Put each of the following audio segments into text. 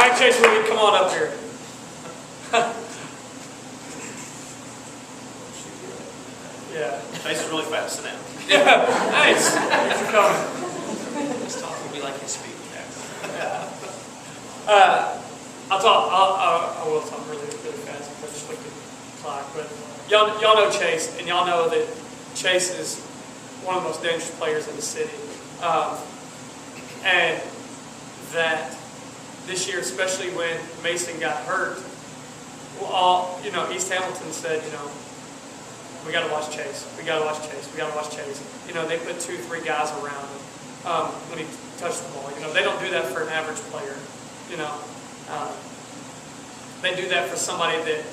right, Chase, will you come on up here? Yeah. Chase is really fast. Sit down. Yeah. Nice. Thanks for coming. This talk will be like his speed. I will talk really fast because I just looked at the clock. But y'all know Chase, and y'all know that Chase is one of the most dangerous players in the city. And that this year, especially when Mason got hurt, East Hamilton said, we got to watch Chase. We got to watch Chase. We got to watch Chase. They put 2-3 guys around him when he touched the ball. They don't do that for an average player. They do that for somebody that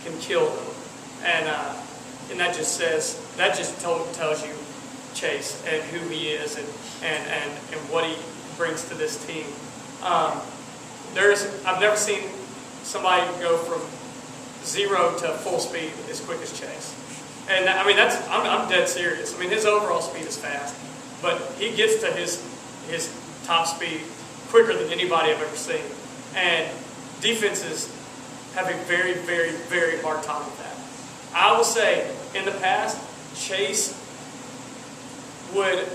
can kill them, and that just tells you Chase and who he is and what he brings to this team. I've never seen somebody go from 0 to full speed as quick as Chase. And I mean, I'm dead serious. I mean, his overall speed is fast, but he gets to his top speed quicker than anybody I've ever seen. And defenses have a very, very, very hard time with that. I will say, in the past, Chase would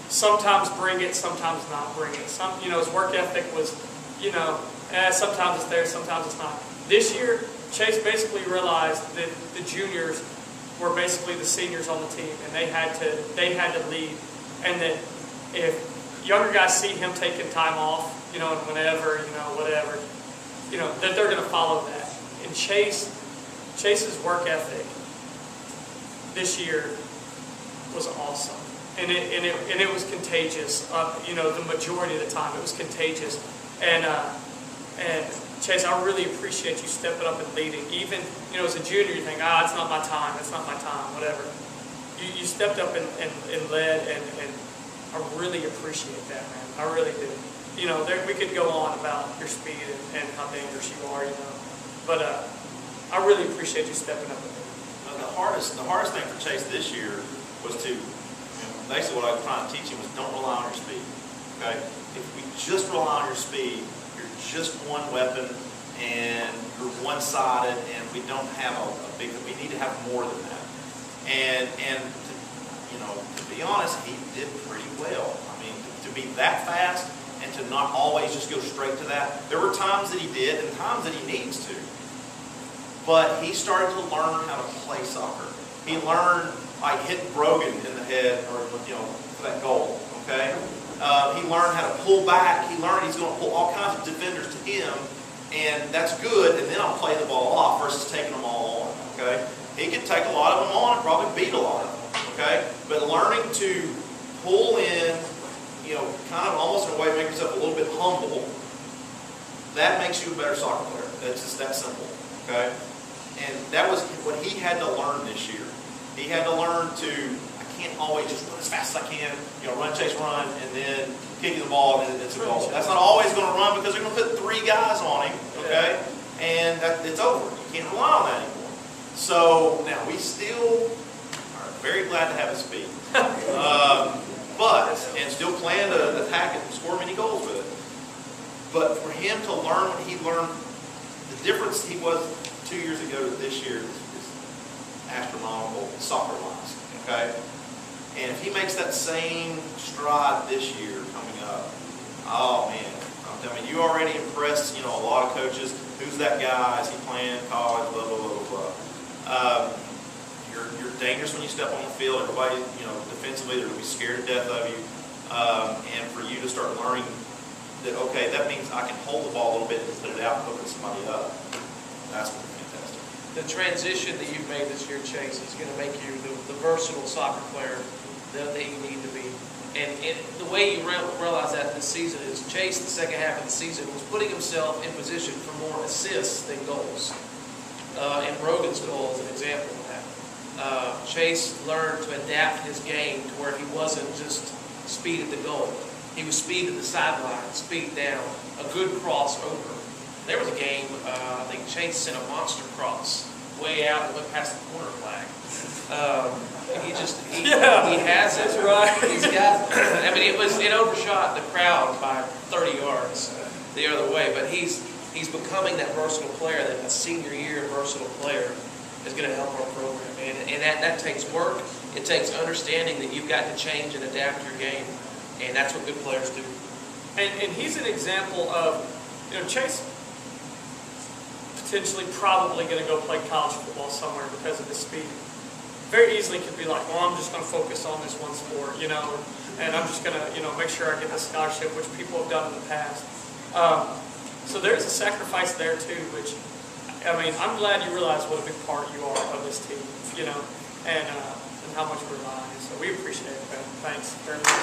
sometimes bring it, sometimes not bring it. His work ethic was, sometimes it's there, sometimes it's not. This year, Chase basically realized that the juniors were basically the seniors on the team, and they had to lead, and that if younger guys see him taking time off, and whenever, whatever, that they're going to follow that. And Chase's work ethic this year was awesome, and it was contagious. The majority of the time, it was contagious, and Chase, I really appreciate you stepping up and leading. Even, as a junior, you think, it's not my time, whatever. You stepped up and led, and I really appreciate that, man. I really do. We could go on about your speed and how dangerous you are, but I really appreciate you stepping up with me. The hardest thing for Chase this year was to, basically what I was trying to teach him was don't rely on your speed, okay? If we just rely on your speed, just one weapon, and you're one-sided, and we don't have we need to have more than that. And to be honest, he did pretty well. I mean, to be that fast and to not always just go straight to that. There were times that he did and times that he needs to. But he started to learn how to play soccer. He learned, hit Brogan in the head, or for that goal, okay? He learned how to pull back. He learned he's going to pull all kinds of defenders to him, and that's good, and then I'll play the ball off versus taking them all on, okay? He could take a lot of them on and probably beat a lot of them, okay? But learning to pull in, kind of almost in a way to make yourself a little bit humble, that makes you a better soccer player. That's just that simple, okay? And that was what he had to learn this year. He had to learn to, I can't always just run as fast as I can, run, chase, run, and then kicking the ball and it's a goal. That's not always going to run because they're going to put 3 guys on him, okay? And it's over. You can't rely on that anymore. So now we still are very glad to have his speed. And still plan to attack it and score many goals with it. But for him to learn what he learned, the difference he was 2 years ago to this year is astronomical soccer-wise, okay? And if he makes that same stride this year coming up, oh man, you already impressed, a lot of coaches. Who's that guy? Is he playing college? Blah, blah, blah, blah. You're dangerous when you step on the field. Everybody, defensively, they're going to be scared to death of you. And for you to start learning that, okay, that means I can hold the ball a little bit and put it out and open somebody up. That's fantastic. The transition that you've made this year, Chase, is going to make you the versatile soccer player that you need to be. And the way you realize that this season is Chase, the second half of the season, was putting himself in position for more assists than goals. And Brogan's goal is an example of that. Chase learned to adapt his game to where he wasn't just speed at the goal. He was speed at the sideline, speed down, a good cross over. There was a game, I think Chase sent a monster cross way out and went past the corner flag. He has it. Right. He's got, it overshot the crowd by 30 yards the other way, but he's he's becoming that versatile player, that a senior year versatile player is going to help our program. And that takes work. It takes understanding that you've got to change and adapt your game. And that's what good players do. And he's an example of, Chase potentially probably going to go play college football somewhere because of his speed. Very easily could be like, well, I'm just going to focus on this one sport, and I'm just going to, make sure I get this scholarship, which people have done in the past. So there's a sacrifice there too, which, I'm glad you realize what a big part you are of this team, and how much we rely on you. So we appreciate it, Ben. Thanks very much.